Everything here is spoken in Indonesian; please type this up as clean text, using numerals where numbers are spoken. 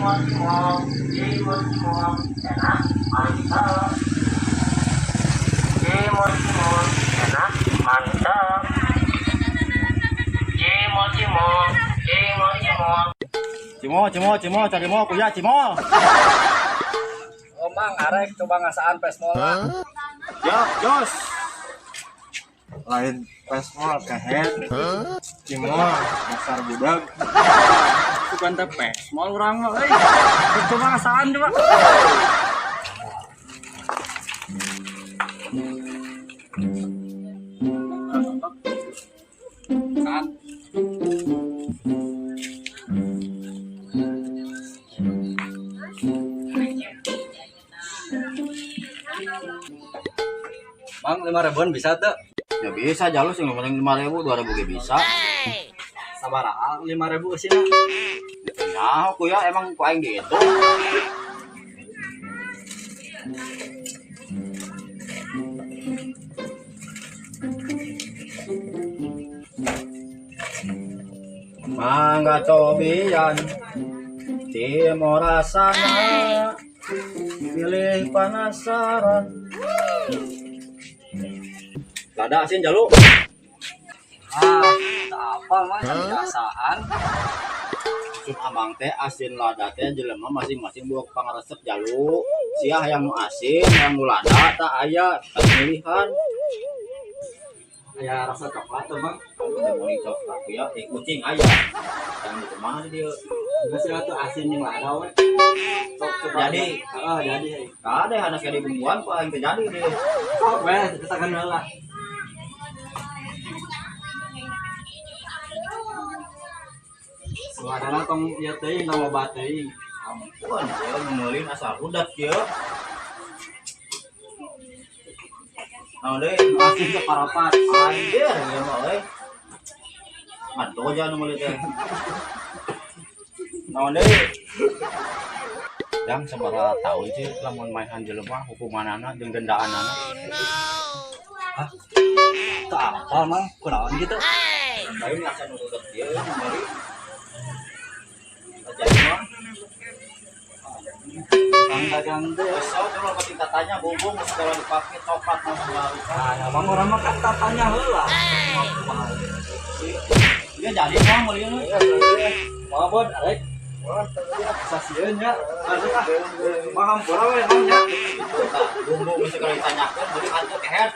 enak mantap. Cimol enak mantap. Cimol cari mau kuya cimol. Omang arek coba ngasaan pesmol. Ya, jos. Lain pesmol kehead. Cimol dasar budak. Bukan teh pesmol urang mah euy. Coba ngasaan coba. Bang, 5.000-an bisa tuh? Ya bisa jalur sih ngomongin 5.000, 2.000 ge bisa. Sabaraha 5.000 kesina. Nah, kuya emang ku aing gitu. Mangga cobian Timur rasana pilih penasaran. Lada asin jalu. Ah, tak apa mah kebiasaan. Maksud amang teh asin lada teh jelema masing-masing buat pangaresep jalu. Sia yang nu asin, yang nu lada tak aya pemilihan. Aya rasa coklat tuh, Bang. Kalau mau coklat ya, kucing aya. Yang di rumah dia. Geus atuh asin jeung lada we. Jadi, heeh, jadi. ada anak jadi bumbuan kok aing teh jadi deh. Sok we, kita kan heula. Wadana tong ieu teuing nama obat teuing. Ampun, dia ngeulin asal udat kieu. Nah, deh, Asin separapat. anjir ya mah euy. Aduh aja nu meuli teh. Nah, deh. Yang sabaraha tahu sih lamun maehan jelema hukumanana jeung dendaanana. Hah? Tak apa mah, kunaon gitu. Lain asa nu udat kieu meuli. Jadi mah Bang dagang teh. besok kalau ketika tanya bubung segala dipakai coklat mau baru. Nah, Bang orang mah kan tatanya heula. Dia jadi mah meuli nu. Mau bod, arek. Sasieun nya. Anu kah? Paham pura we Bang nya. Bumbu mesti kalau ditanyakan beli hantu keher.